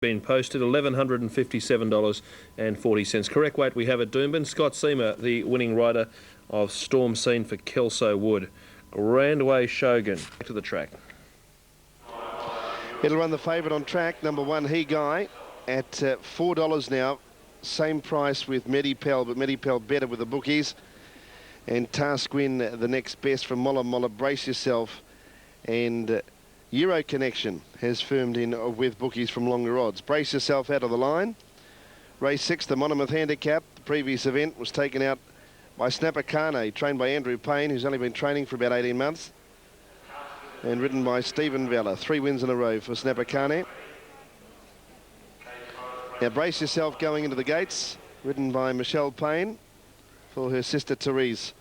been posted, $1,157.40. Correct weight we have at Doomben. Scott Seamer, the winning rider of Storm Scene for Kelso Wood. Grandway Shogun. Back to the track. It'll run the favourite on track, number 1, He Guy, at $4 now. Same price with Medipel, but Medipel better with the bookies. And Tasquin, the next best from Molla Molla. Brace Yourself. And Euro Connection has firmed in with bookies from longer odds. Brace Yourself out of the line. Race 6, the Monmouth Handicap. The previous event was taken out by Snapper Kane, trained by Andrew Payne, who's only been training for about 18 months. And ridden by Stephen Vella. 3 wins in a row for Snapper Kane. Now Brace Yourself going into the gates, ridden by Michelle Payne for her sister Therese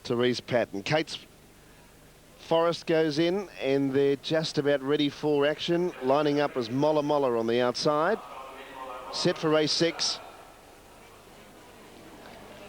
Patton. Kate's Forest goes in, and they're just about ready for action. Lining up as Molla Molla on the outside. Set for race 6.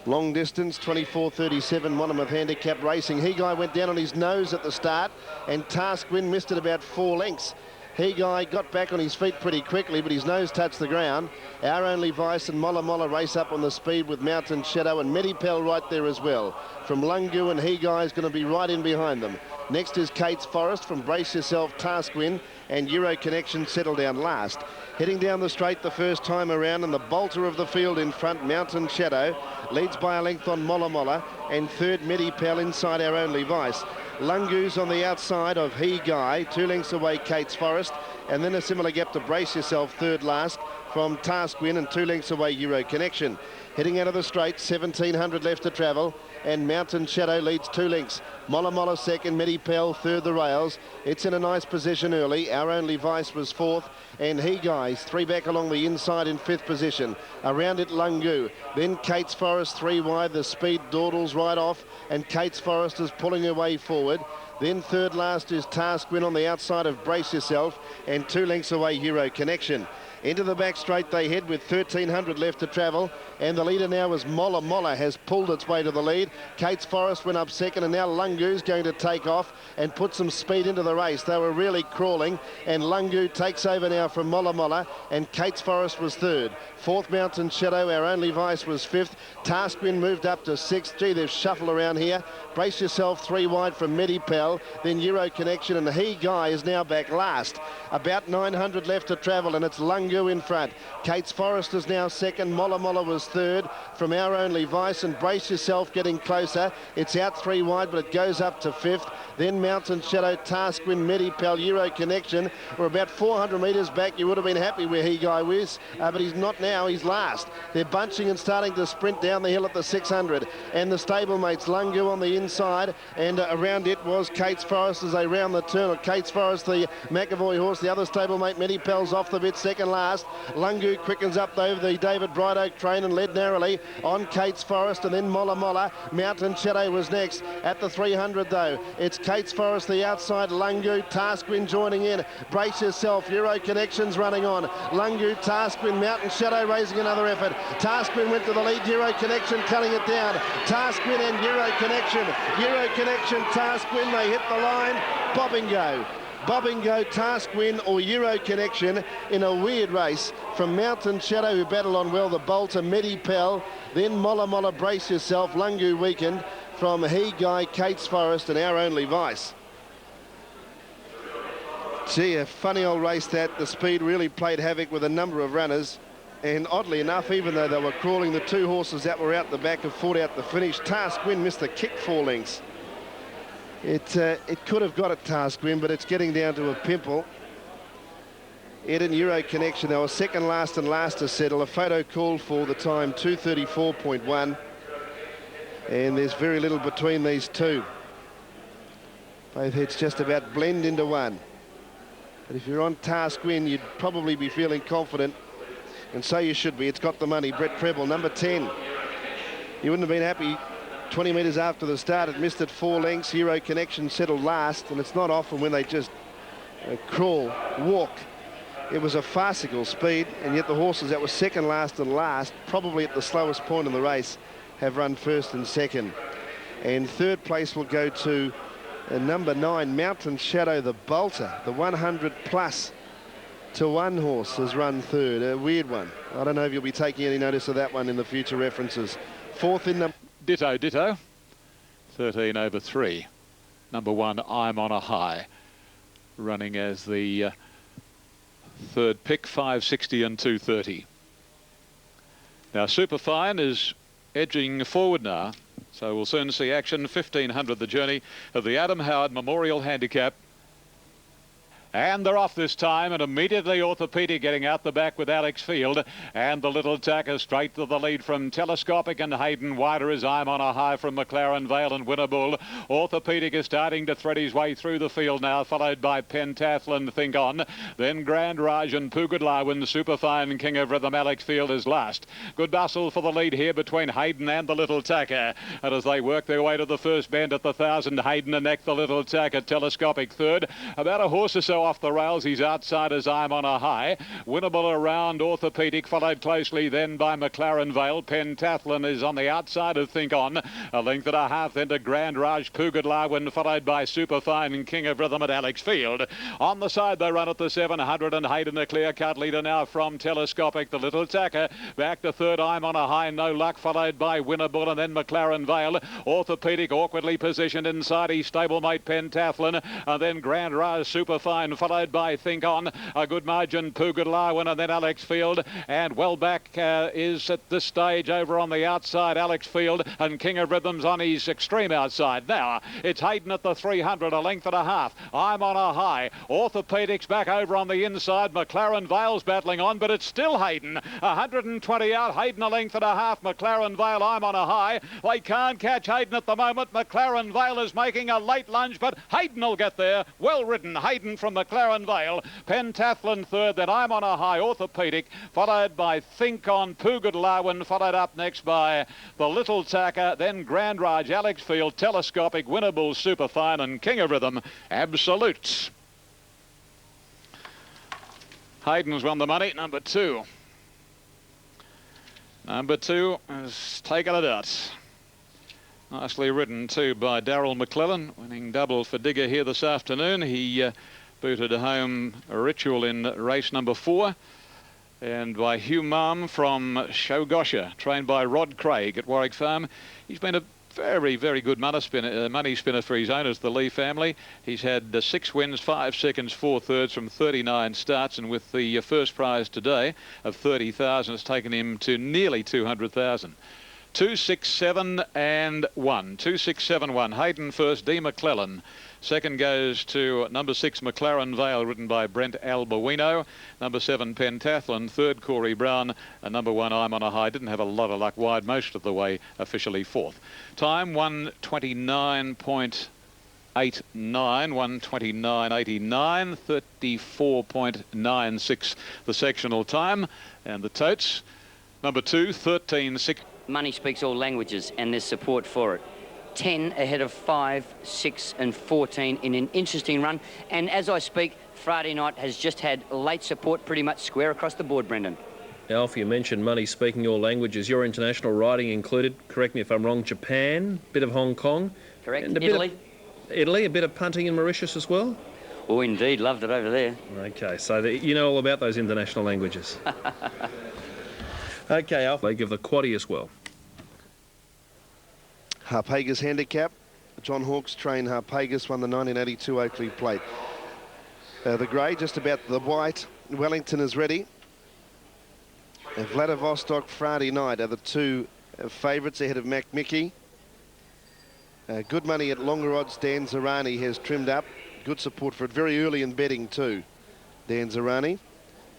Long distance, 24.37, Monmouth Handicap Racing. He Guy went down on his nose at the start, and Tasquin missed it about 4 lengths. He Guy got back on his feet pretty quickly, but his nose touched the ground. Our Only Vice and Molla Molla race up on the speed with Mountain Shadow, and Medipel right there as well. From Lungu, and He Guy is going to be right in behind them. Next is Kate's Forest from Brace Yourself, Tasquin, and Euro Connection settle down last. Heading down the straight the first time around, and the bolter of the field in front, Mountain Shadow, leads by a length on Molla Molla, and third Medipel inside Our Only Vice. Lungu's on the outside of He Guy, 2 lengths away Kate's Forest, and then a similar gap to Brace Yourself, third last from Tasquin, and 2 lengths away Euro Connection. Heading out of the straight, 1700 left to travel, and Mountain Shadow leads 2 lengths. Molla Molla second, Medipel third the rails. It's in a nice position early. Our Only Vice was 4th, and He Guy's 3 back along the inside in 5th position. Around it, Lungu. Then Kate's Forest 3 wide. The speed dawdles right off, and Kate's Forest is pulling her way forward. Then third last is Tasquin on the outside of Brace Yourself, and 2 lengths away Euro Connection. Into the back straight they head with 1300 left to travel, and the leader now is Molla Molla, has pulled its way to the lead. Kate's Forest went up second, and now Lungu's going to take off and put some speed into the race. They were really crawling, and Lungu takes over now from Molla Molla, and Kate's Forest was third. 4th Mountain Shadow, Our Only Vice was 5th. Tasquin moved up to 6th. Gee, they've shuffled around here. Brace Yourself 3 wide from Medipel, then Euro Connection, and He Guy is now back last. About 900 left to travel, and it's Lungu in front. Kate's Forest is now second. Molla Molla was third from Our Only Vice, and Brace Yourself getting closer. It's out 3 wide, but it goes up to 5th. Then Mountain Shadow, Tasquin, Medipel, Euro Connection. We're about 400 metres back. You would have been happy where He Guy was, but he's not now. He's last. They're bunching and starting to sprint down the hill at the 600. And the stablemates, Lungu on the inside, and around it was Kate's Forest as they round the turn. Kate's Forest, the McAvoy horse. The other stablemate, Medipel's off the bit, second last. Lungu quickens up over the David Bright Oak train and led narrowly on Kate's Forest, and then Molla Molla. Mountain Shadow was next at the 300 though. It's Kate's Forest, the outside, Lungu, Tasquin joining in. Brace Yourself, Euro Connection's running on. Lungu, Tasquin, Mountain Shadow raising another effort. Tasquin went to the lead, Euro Connection cutting it down. Tasquin and Euro Connection. Euro Connection, Tasquin, they hit the line. Bob and go. Bob and go, Tasquin or Euro Connection in a weird race from Mountain Shadow, who battled on well, the bolter, Medipel, then Molla Molla, Brace Yourself, Lungu weakened from He Guy, Kate's Forest, and Our Only Vice. Gee, a funny old race that. The speed really played havoc with a number of runners, and oddly enough, even though they were crawling, the 2 horses that were out the back have fought out the finish. Tasquin missed the kick 4 lengths. It could have got at Tasquin, but it's getting down to a pimple. Ed and Euro Connection, they were second last and last to settle. A photo called for the time 2:34.1, and there's very little between these two. Both heads just about blend into one. But if you're on Tasquin, you'd probably be feeling confident, and so you should be. It's got the money. Brett Preble, number 10. You wouldn't have been happy 20 metres after the start. It missed it 4 lengths. Euro Connection settled last, and it's not often when they just crawl, walk. It was a farcical speed, and yet the horses that were second last and last, probably at the slowest point in the race, have run first and second. And third place will go to number 9, Mountain Shadow, the bolter, the 100 plus to 1 horse has run third, a weird one. I don't know if you'll be taking any notice of that one in the future references. Fourth in the... Ditto, ditto. 13 over 3. Number 1, I'm on a High, running as the third pick, 560 and 230. Now Superfine is edging forward now, so we'll soon see action. 1500 the journey of the Adam Howard Memorial Handicap. And they're off this time, and immediately Orthopedic getting out the back with Alex Field, and the Little Tacker straight to the lead from Telescopic and Hayden. Wider as I'm on a High from McLaren Vale and Winnabull. Orthopedic is starting to thread his way through the field now, followed by Pentathlon, Think On, then Grand Raj and Pugadlarwin. Superfine, King of Rhythm, Alex Field is last. Good bustle for the lead here between Hayden and the Little Tacker, and as they work their way to the first bend at the 1000, Hayden and neck the Little Tacker. Telescopic third, about a horse or so off the rails. He's outside as I'm on a High. Winnable around Orthopedic, followed closely then by McLaren Vale. Pentathlon is on the outside of Think On. A length and a half then to Grand Raj, Pugadlarwin, followed by Superfine and King of Rhythm at Alex Field. On the side they run at the 700, and Hayden a clear-cut leader now from Telescopic. The Little Tacker back to third, I'm on a High, No Luck, followed by Winnable and then McLaren Vale. Orthopedic awkwardly positioned inside his stablemate Pentathlon, and then Grand Raj, Superfine, followed by Think On. A good margin, Pugadlarwin and then Alex Field, and well back is at this stage over on the outside Alex Field, and King of Rhythms on his extreme outside. Now it's Hayden at the 300, a length and a half. I'm on a High. Orthopedic's back over on the inside. McLaren Vale's battling on, but it's still Hayden. 120 out. Hayden a length and a half. McLaren Vale, I'm on a High. They can't catch Hayden at the moment. McLaren Vale is making a late lunge, but Hayden will get there. Well ridden, Hayden from McLaren Vale. Pentathlon third, then I'm on a High. Orthopedic, followed by Think On, Pugadlarwin, followed up next by the Little Tacker, then Grand Raj, Alex Field, Telescopic, Winnable, Superfine and King of Rhythm, Absolute. Hayden's won the money, number 2. Number 2 has taken it out. Nicely ridden too by Darryl McClellan, winning double for Digger here this afternoon. He booted home a Ritual in race number 4, and by Hugh Malm from Shogosha, trained by Rod Craig at Warwick Farm. He's been a very, very good money spinner for his owners, the Lee family. He's had 6 wins, 5 seconds, 4 thirds from 39 starts, and with the first prize today of 30,000, it's taken him to nearly 200,000. 2, 6, 7 and 1. 2, 6, 7, 1. Hayden first, D. McClellan. Second goes to number 6, McLaren Vale, ridden by Brent Albuino. Number 7, Pentathlon. Third, Corey Brown. And number 1, I'm on a High. Didn't have a lot of luck wide most of the way, officially fourth. Time 1:29.89, 1:29.89, 34.96 the sectional time. And the totes, number 2, 13.6. Money speaks all languages, and there's support for it. 10 ahead of 5, 6 and 14 in an interesting run. And as I speak, Friday night has just had late support pretty much square across the board, Brendan. Alf, you mentioned money speaking all languages. Your international riding included, correct me if I'm wrong, Japan, bit of Hong Kong. Correct. And Italy. Italy, a bit of punting in Mauritius as well? Oh, indeed. Loved it over there. Okay, so you know all about those international languages. Okay, Alf, they give the quaddie as well. Harpagus Handicap. John Hawkes trained Harpagus, won the 1982 Oakley Plate. The grey, just about the white. Wellington is ready. And Vladivostok Friday night are the 2 favourites ahead of Mac Mickey. Good money at longer odds. Dan Zarani has trimmed up. Good support for it. Very early in betting too, Dan Zarani.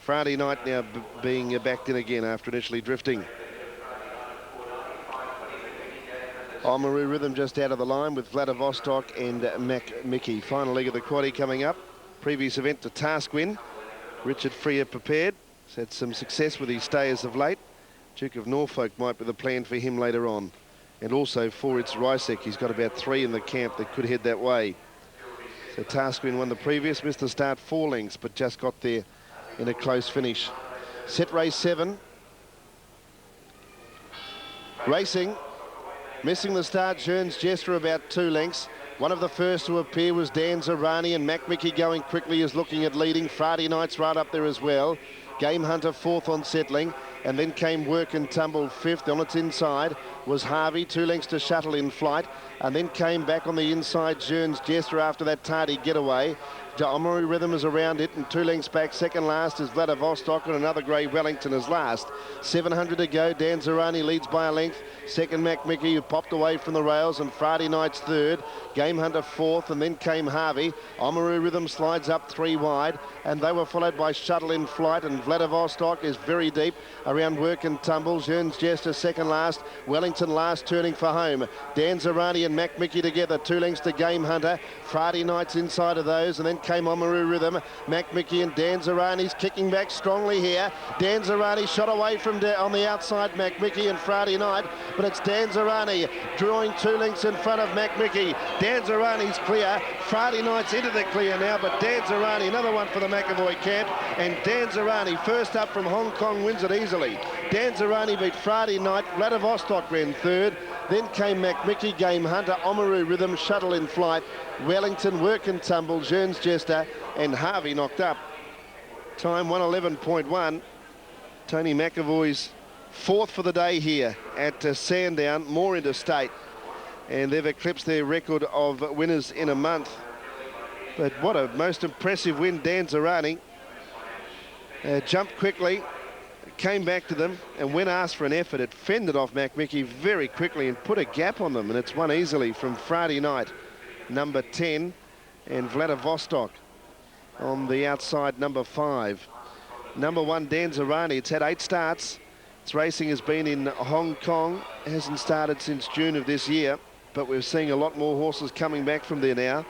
Friday night now being backed in again after initially drifting. Oamaru Rhythm just out of the line with Vladivostok and Mac Mickey. Final leg of the quaddie coming up. Previous event to Task Win. Richard Freer prepared. He's had some success with his stayers of late. Duke of Norfolk might be the plan for him later on. And also for its Rysek, he's got about 3 in the camp that could head that way. So Task Win won the previous, missed the start 4 lengths, but just got there in a close finish. Set race 7. Racing. Missing the start, Jones Jester about 2 lengths. One of the first to appear was Dan Zarani, and Mac Mickey going quickly is looking at leading. Friday Night's right up there as well. Game Hunter fourth on settling, and then came Work and Tumble fifth. On its inside was Harvey, 2 lengths to Shuttle in flight, and then came back on the inside Journe's Jester after that tardy getaway. Omaru Rhythm is around it, and 2 lengths back. Second last is Vladivostok, and another grey Wellington is last. 700 to go. Dan Zarani leads by a length. Second, Mac Mickey, who popped away from the rails, and Friday Night's third. Game Hunter fourth, and then came Harvey. Omaru Rhythm slides up 3 wide, and they were followed by Shuttle in flight, and Vladivostok is very deep around Work and Tumble. Journe's Jester second last. Wellington last, turning for home. Dan Zarani and Mac Mickey together. 2 lengths to Game Hunter. Friday Night's inside of those, and then came Omaru Rhythm. Mac Mickey and Dan Zarani's kicking back strongly here. Dan Zarani shot away from on the outside Mac Mickey and Friday Night, but it's Dan Zarani drawing 2 lengths in front of Mac Mickey. Dan Zarani's clear. Friday Night's into the clear now, but Dan Zarani, another one for the McAvoy camp, and Dan Zarani first up from Hong Kong, wins it easily. Dan Zarani beat Friday Night. Vladivostok ran third. Then came Mac Mickey, Game Hunter, Omaru Rhythm, Shuttle in flight, Wellington, Work and Tumble, Journe's Jester, and Harvey knocked up. Time 1:11.1. Tony McAvoy's fourth for the day here at Sandown, more interstate, and they've eclipsed their record of winners in a month. But what a most impressive win. Dan Zarani jumped quickly, came back to them, and when asked for an effort, it fended off Mac Mickey very quickly and put a gap on them, and it's won easily from Friday Night, number 10, and Vladivostok on the outside, number 5. Number 1, Dan Zarani. It's had 8 starts. Its racing has been in Hong Kong. It hasn't started since June of this year, but we're seeing a lot more horses coming back from there now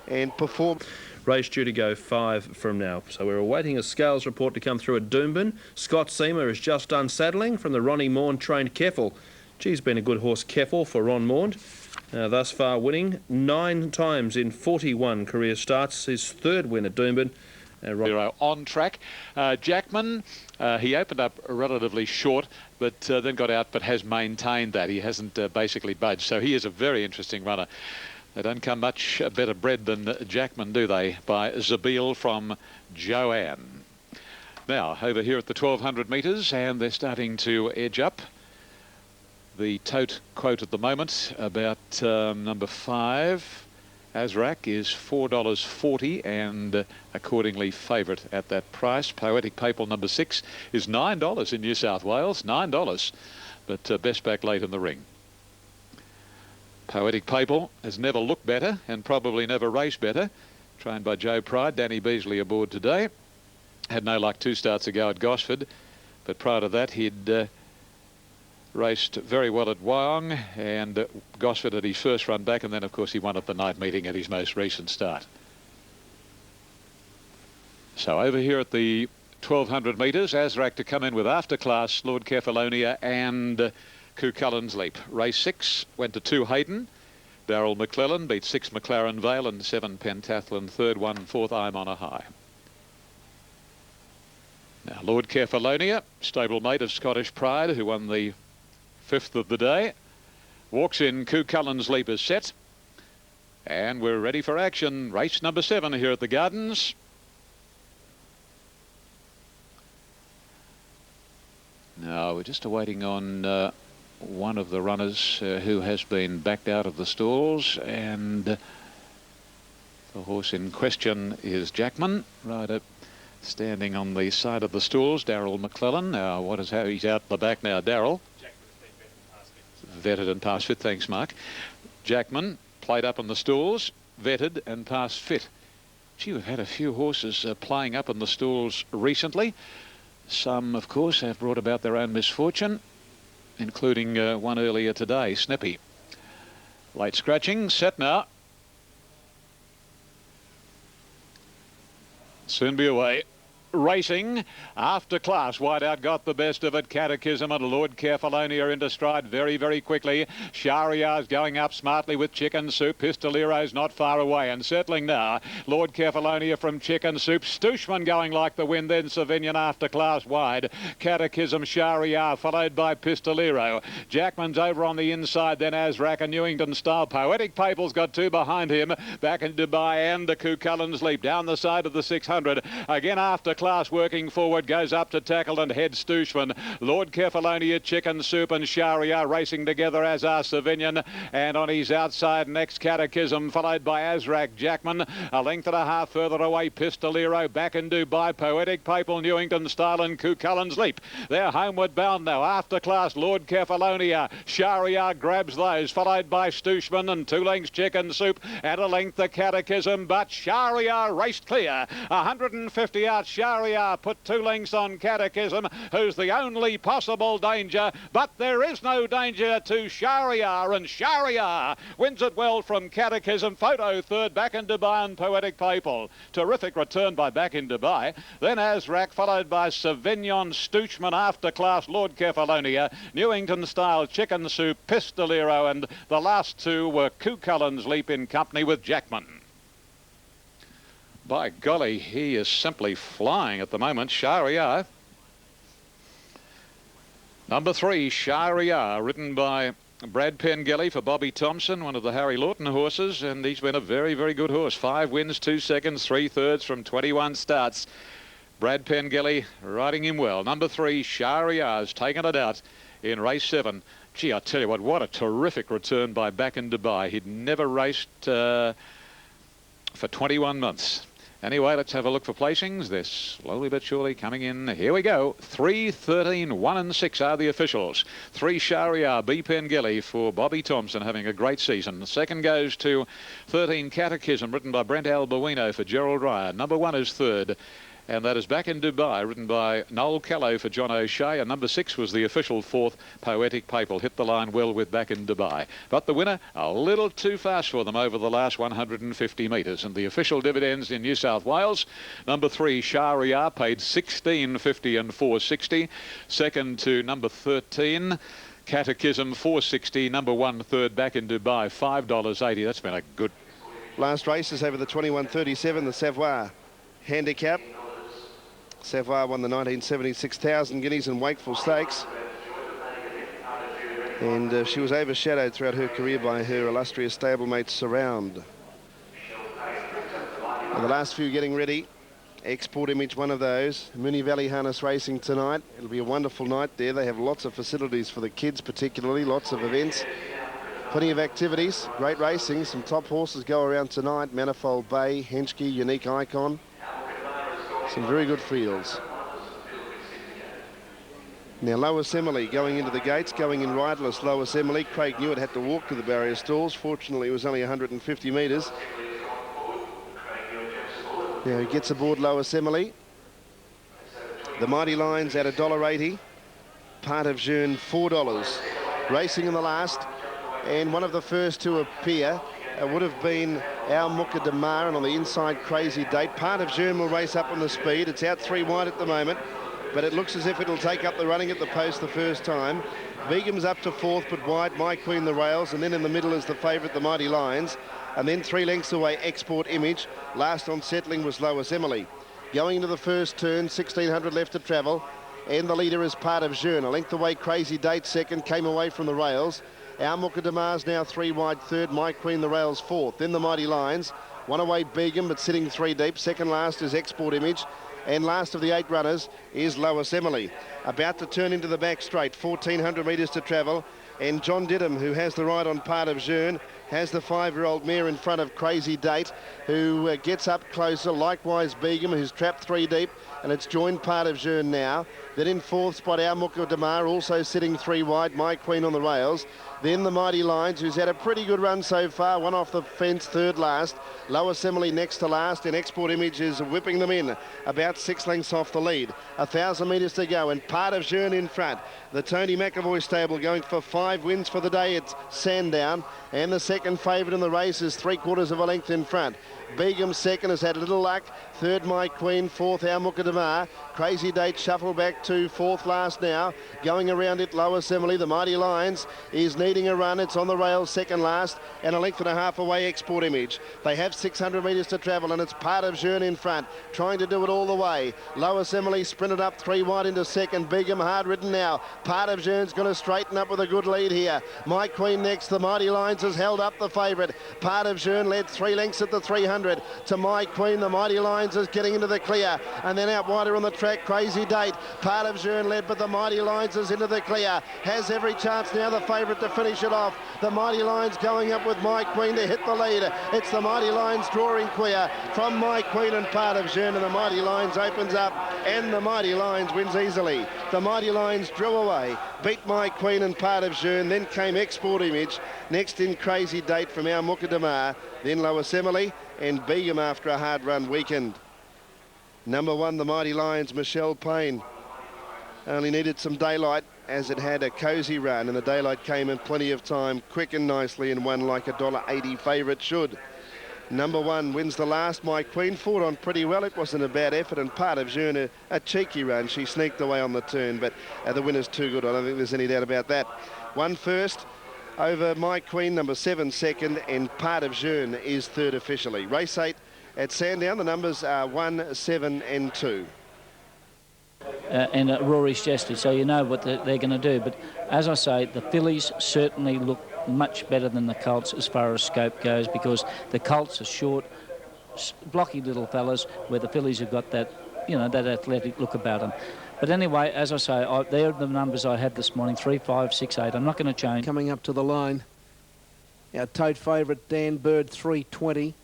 and perform. Race due to go 5 from now. So we're awaiting a scales report to come through at Doomben. Scott Seamer is just unsaddling from the Ronnie Maughan trained Keffel. Geez, been a good horse, Keffel, for Ron Maughan. Thus far winning 9 times in 41 career starts. His third win at Doomben. On track. Jackman, he opened up relatively short, but then got out, but has maintained that. He hasn't basically budged. So he is a very interesting runner. They don't come much better bred than Jackman, do they? By Zabil from Joanne. Now, over here at the 1200 metres, and they're starting to edge up. The tote quote at the moment about number 5, Azrak, is $4.40 and accordingly favourite at that price. Poetic Papal number 6 is $9 in New South Wales, $9, but best back late in the ring. Poetic Papal has never looked better and probably never raced better. Trained by Joe Pride. Danny Beasley aboard today. Had no luck 2 starts ago at Gosford, but prior to that he'd raced very well at Wyong and Gosford at his first run back, and then of course he won at the night meeting at his most recent start. So over here at the 1200 metres, Azrak to come in with After Class, Lord Kefalonia and Cucullin's Leap. Race 6 went to 2 Hayden. Darryl McClellan beat 6 McLaren Vale and 7 Pentathlon. Third one, fourth I'm on a High. Now Lord Kefalonia, stablemate of Scottish Pride, who won the 5th of the day, walks in. Cucullin's Leap is set, and we're ready for action. Race number 7 here at the Gardens. Now we're just awaiting on one of the runners who has been backed out of the stalls, and the horse in question is Jackman, rider standing on the side of the stalls, Darryl McClellan. Now he's out the back now, Darryl. Vetted and past fit, thanks Mark. Jackman played up on the stalls, vetted and past fit. Gee, we've had a few horses playing up on the stalls recently. Some of course have brought about their own misfortune, including one earlier today, Snippy. Late scratching, set now. Soon be away. racing. After Class, wide out got the best of it. Catechism and Lord Carefalonia into stride very, very quickly. Shahriar's going up smartly with Chicken Soup. Pistolero's not far away and settling now. Lord Carefalonia from Chicken Soup. Stushman going like the wind, then Savinian After Class wide. Catechism, Shahriar, followed by Pistolero. Jackman's over on the inside, then Azrak and Newington Style. Poetic Papal's got two behind him. Back in Dubai and the Cucullins Leap down the side of the 600. Again After Class working forward, goes up to tackle and head Stushman. Lord Carefalonia, Chicken Soup and Shahriar racing together, as are Savinian. And on his outside next, Catechism, followed by Azrak Jackman. A length and a half further away, Pistolero. Back in Dubai, Poetic Papal, Newington Style and Cucullins Leap. They're homeward bound now. After Class, Lord Carefalonia. Shahriar grabs those, followed by Stushman and 2 lengths Chicken Soup. At a length the Catechism, but Shahriar raced clear. 150 out. Shahriar put 2 lengths on Catechism, who's the only possible danger, but there is no danger to Shahriar, and Shahriar wins it well from Catechism. Photo third, Back in Dubai and Poetic Papal. Terrific return by Back in Dubai. Then Azrak, followed by Savignon, Stuchman, After Class, Lord Carefalonia, Newington Style, Chicken Soup, Pistolero, and the last two were Cucullins Leap in company with Jackman. By golly, he is simply flying at the moment. Shahriar. Number 3, Shahriar, ridden by Brad Pengelly for Bobby Thompson, one of the Harry Lawton horses, and he's been a very, very good horse. 5 wins, 2 seconds, 3 thirds from 21 starts. Brad Pengelly riding him well. Number 3, Shahriar's taken it out in race 7. Gee, I tell you what a terrific return by Back in Dubai. He'd never raced for 21 months. Anyway, let's have a look for placings. They're slowly but surely coming in. Here we go. 3, 13, 1 and 6 are the officials. 3, Shahriar, B. Pengelly for Bobby Thompson, having a great season. The second goes to 13, Catechism, written by Brent Albuino for Gerald Ryan. Number 1 is third. And that is Back in Dubai, written by Noel Callow for John O'Shea. And number 6 was the official 4th, Poetic Papal. Hit the line well with Back in Dubai. But the winner, a little too fast for them over the last 150 metres. And the official dividends in New South Wales, number 3, Shahriar, paid $16.50 and $4.60. Second to number 13, Catechism, $4.60. Number 1, third, Back in Dubai, $5.80. That's been a good... Last races over the 21.37, the Savoy handicap. Savoy won the 1976,000 guineas and Wakeful Stakes. And she was overshadowed throughout her career by her illustrious stablemate Surround. And the last few getting ready. Export Image, one of those. Moonee Valley Harness Racing tonight. It'll be a wonderful night there. They have lots of facilities for the kids particularly, lots of events. Plenty of activities, great racing. Some top horses go around tonight. Manifold Bay, Henschke, Unique Icon. Some very good fields. Now Lois Emily going into the gates, going in riderless Lois Emily. Craig Newitt had to walk to the barrier stalls. Fortunately, it was only 150 metres. Now he gets aboard Lois Emily. The Mighty Lions at $1.80. Part of Jeune, $4. Racing in the last, and one of the first to appear would have been Our Muka Damar, and on the inside, Crazy Date. Part of Jeune will race up on the speed. It's out 3 wide at the moment, but it looks as if it'll take up the running at the post the first time. Begum's up to 4th, but wide, My Queen the Rails, and then in the middle is the favourite, the Mighty Lions. And then 3 lengths away, Export Image. Last on settling was Lois Emily. Going into the first turn, 1,600 left to travel, and the leader is Part of Jeune. A length away, Crazy Date second, came away from the rails. Our Muka Damar's now 3 wide third, My Queen the Rails 4th. Then the Mighty Lions, 1 away Begum, but sitting 3 deep. Second last is Export Image, and last of the 8 runners is Lois Emily. About to turn into the back straight, 1,400 metres to travel, and John Didham, who has the ride on Part of Jeune, has the 5-year-old mare in front of Crazy Date, who gets up closer. Likewise Begum, who's trapped 3 deep, and it's joined Part of Jeune now. Then in 4th spot, Our Muka Damar, also sitting 3 wide, My Queen on the rails. Then the Mighty Lions, who's had a pretty good run so far, 1 off the fence, 3rd last. Lois Emily next to last, and Export Image is whipping them in, about 6 lengths off the lead. 1,000 metres to go, and Part of Jeune in front. The Tony McAvoy stable going for 5 wins for the day. It's Sandown, and the second favourite in the race is 3/4 of a length in front. Begum second, has had a little luck. Third, My Queen. Fourth, Our Mukaddamar. Crazy Date shuffle back to fourth last now. Going around it, Lower Simile. The Mighty Lions is needing a run. It's on the rails, second last, and a length and a half away, Export Image. They have 600 metres to travel, and it's Part of Jeune in front, trying to do it all the way. Lower Simile sprinted up 3 wide into second. Begum hard ridden now. Part of Jeune's going to straighten up with a good lead here. My Queen next. The Mighty Lions has held up the favourite. Part of Jeune led 3 lengths at the 300 to My Queen. The Mighty Lions is getting into the clear, and then out wider on the track, Crazy Date. Part of Jeune led, but the Mighty Lions is into the clear. Has every chance now, the favourite, to finish it off. The Mighty Lions going up with My Queen to hit the lead. It's the Mighty Lions drawing clear from My Queen and Part of Jeune, and the Mighty Lions opens up, and the Mighty Lions wins easily. The Mighty Lions drew away, beat My Queen and Part of Jeune, then came Export Image, next in Crazy Date from Our Mukaddamar, then Lower Simile and Begum after a hard run weekend. Number 1, the Mighty Lions, Michelle Payne, only needed some daylight as it had a cosy run, and the daylight came in plenty of time, quick and nicely, and won like $1.80 favourite should. Number 1 wins the last. My Queen fought on pretty well. It wasn't a bad effort, and Part of Jeune, a cheeky run. She sneaked away on the turn, but the winner's too good. I don't think there's any doubt about that. 1 first over My Queen, number 7 second, and Part of Jeune is third officially. Race 8 at Sandown. The numbers are 1, 7 and 2. And Rory's Jesty, so you know what they're going to do. But as I say, the fillies certainly look much better than the colts as far as scope goes, because the colts are short, blocky little fellas, where the fillies have got that, you know, that athletic look about them. But anyway, as I say, they're the numbers I had this morning, 3, 5, 6, 8. I'm not going to change. Coming up to the line, our tote favourite Dan Bird, 320.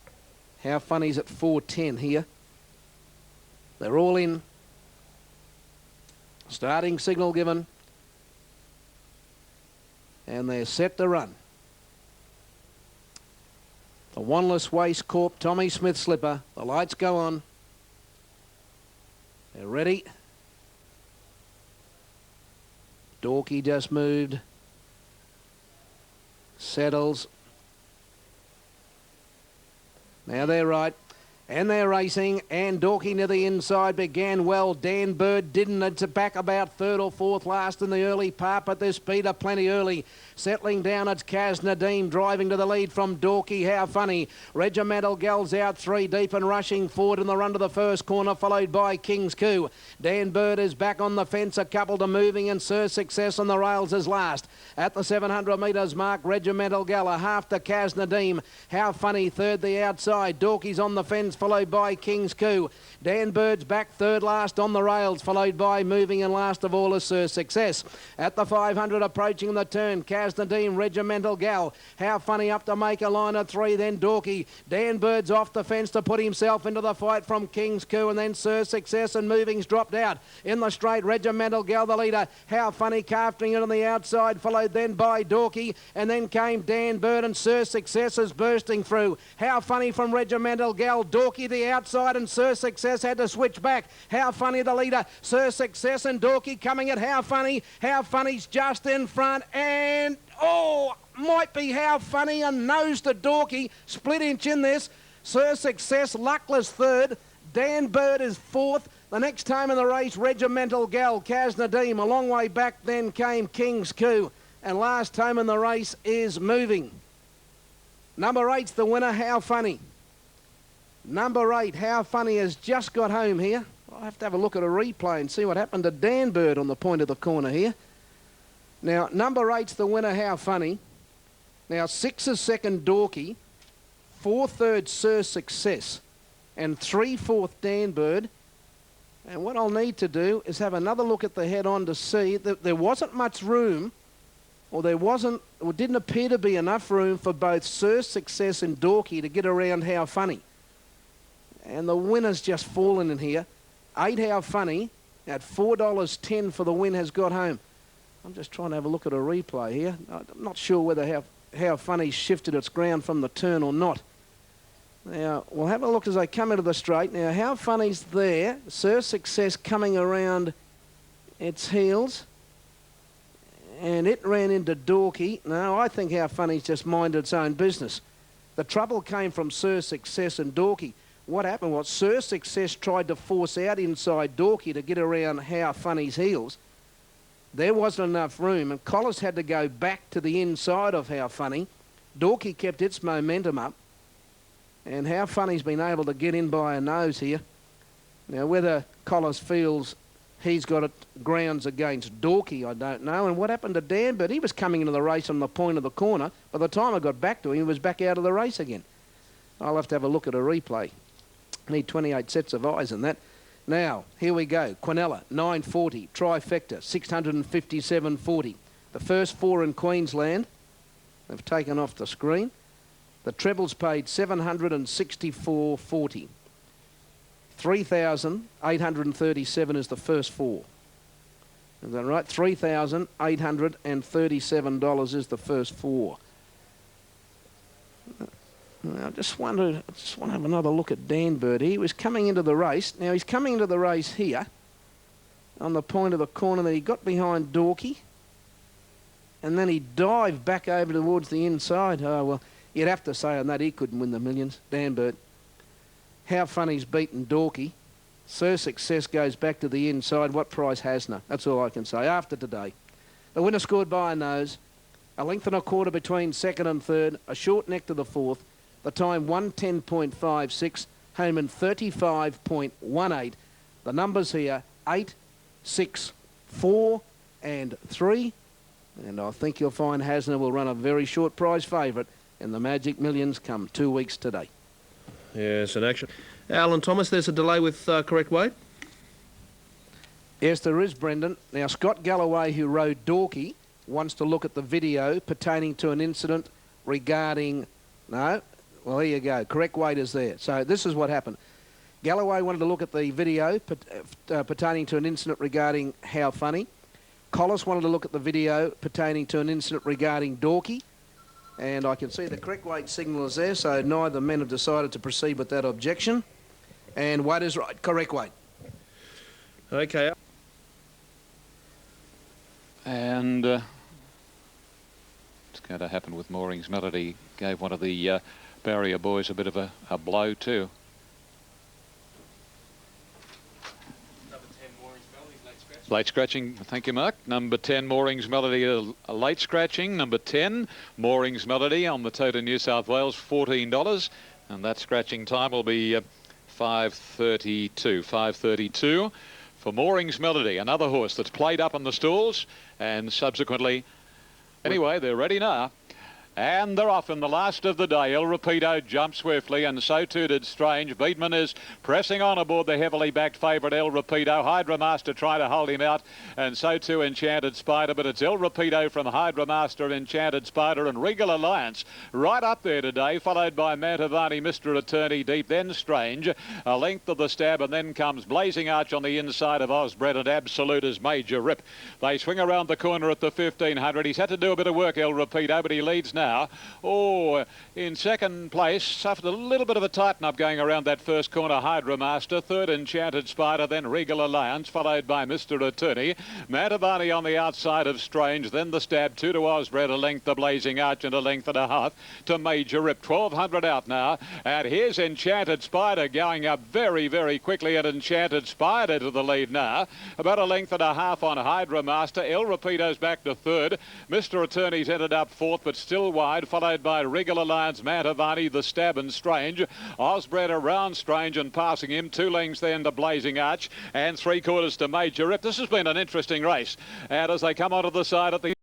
How Funny's at 410 here. They're all in. Starting signal given. And they're set to run. The Wanless Waste Corp, Tommy Smith slipper. The lights go on. They're ready. Dorky just moved. Settles. Now they're right. And they're racing, and Dorky near the inside began well. Dan Bird didn't. It's back about third or fourth last in the early part, but their speed up plenty early. Settling down, it's Kaz Nadeem driving to the lead from Dorky. How Funny. Regimental Gals out 3 deep and rushing forward in the run to the first corner, followed by King's Coup. Dan Bird is back on the fence, a couple to moving, and Sir Success on the rails is last. At the 700 metres mark, Regimental Gal, a half to Kaz Nadeem. How Funny third the outside. Dorky's on the fence, followed by King's Coup. Dan Bird's back third last on the rails, followed by moving, and last of all is Sir Success. At the 500 approaching the turn, Kaz Nadeem, Regimental Gal. How Funny up to make a line of 3, then Dorky. Dan Bird's off the fence to put himself into the fight from King's Coup, and then Sir Success, and moving's dropped out. In the straight, Regimental Gal the leader. How Funny casting it on the outside, followed then by Dorky, and then came Dan Bird, and Sir Success is bursting through. How Funny from Regimental Gal, Dorky the outside, and Sir Success had to switch back. How Funny the leader, Sir Success and Dorky coming at How Funny. How Funny's just in front, and might be How Funny, and nose to Dorky, split inch in this. Sir Success, luckless third. Dan Bird is fourth. The next time in the race, Regimental Gal, Kaz Nadeem. A long way back then came King's Coup, and last time in the race is Moving. Number 8's the winner, How Funny. Number 8, How Funny, has just got home here. I'll have to have a look at a replay and see what happened to Dan Bird on the point of the corner here. Now, number 8's the winner, How Funny. Now, 6 is second, Dorky. 4 third, Sir Success. And 3 fourth, Dan Bird. And what I'll need to do is have another look at the head-on to see that there wasn't much room, or didn't appear to be enough room for both Sir Success and Dorky to get around How Funny. And the winner's just fallen in here. 8 How Funny at $4.10 for the win has got home. I'm just trying to have a look at a replay here. I'm not sure whether How Funny shifted its ground from the turn or not. Now, we'll have a look as they come into the straight. Now, How Funny's there. Sir Success coming around its heels. And it ran into Dorky. No, I think How Funny's just minded its own business. The trouble came from Sir Success and Dorky. What happened was Sir Success tried to force out inside Dorky to get around How Funny's heels. There wasn't enough room, and Collis had to go back to the inside of How Funny. Dorky kept its momentum up, and How Funny's been able to get in by a nose here. Now, whether Collis feels he's got grounds against Dorky, I don't know. And what happened to Danbert? He was coming into the race on the point of the corner. By the time I got back to him, he was back out of the race again. I'll have to have a look at a replay. Need 28 sets of eyes in that. Now, here we go. Quinella, 940. Trifecta, 657.40. The first four in Queensland have taken off the screen. The trebles paid 764.40. 3,837 is the first four. Is that right? $3,837 is the first four. I just want to have another look at Danbert. He was coming into the race. Now he's coming into the race here on the point of the corner. Then he got behind Dorky, and then he dived back over towards the inside. Oh well, you'd have to say on that he couldn't win the millions. Danbert. How Funny's beaten Dorky. Sir Success goes back to the inside. What price Hasna? That's all I can say. After today, the winner scored by a nose, a length and a quarter between second and third, a short neck to the fourth. The time 110.56, Heyman 35.18. The numbers here 8, 6, 4 and 3. And I think you'll find Hasna will run a very short prize favourite, and the Magic Millions come 2 weeks today. Yes, in action. Alan Thomas, there's a delay with correct weight? Yes, there is, Brendan. Now, Scott Galloway, who rode Dorky, wants to look at the video pertaining to an incident regarding... No? Well, here you go. Correct weight is there. So this is what happened. Galloway wanted to look at the video pertaining to an incident regarding How Funny. Collis wanted to look at the video pertaining to an incident regarding Dorky. And I can see the correct weight signal is there, so neither men have decided to proceed with that objection. And weight is right. Correct weight. Okay. And it's going to happen with Moorings Melody. Gave one of the barrier boys a bit of a blow too. Late scratching, thank you, Mark. Number 10, Moorings Melody, a late scratching. Number 10, Moorings Melody on the Tota New South Wales, $14. And that scratching time will be 5:32 for Moorings Melody, another horse that's played up on the stalls and subsequently... Anyway, they're ready now. And they're off in the last of the day. El Rapido jumped swiftly, and so too did Strange. Beatman is pressing on aboard the heavily backed favourite El Rapido. Hydra Master trying to hold him out, and so too Enchanted Spider. But it's El Rapido from Hydra Master, Enchanted Spider, and Regal Alliance right up there today, followed by Mantovani, Mr. Attorney Deep, then Strange. A length of the stab, and then comes Blazing Arch on the inside of Osbred, and Absolute as Major Rip. They swing around the corner at the 1500. He's had to do a bit of work, El Rapido, but he leads now. Oh, in second place, suffered a little bit of a tighten up going around that first corner, Hydra Master. Third, Enchanted Spider, then Regal Alliance, followed by Mr. Attorney. Mantovani on the outside of Strange, then the stab, 2 to Osbred, a length to Blazing Arch, and a length and a half to Major Rip. 1200 out now, and here's Enchanted Spider going up very, very quickly, and Enchanted Spider to the lead now. About a length and a half on Hydra Master. El Rapido's back to third. Mr. Attorney's ended up fourth, but still wide, followed by Regal Alliance, Mantovani, the stab, and Strange. Osbred around Strange and passing him. 2 lengths then to Blazing Arch, and 3/4 to Major Rip. This has been an interesting race. And as they come onto the side at the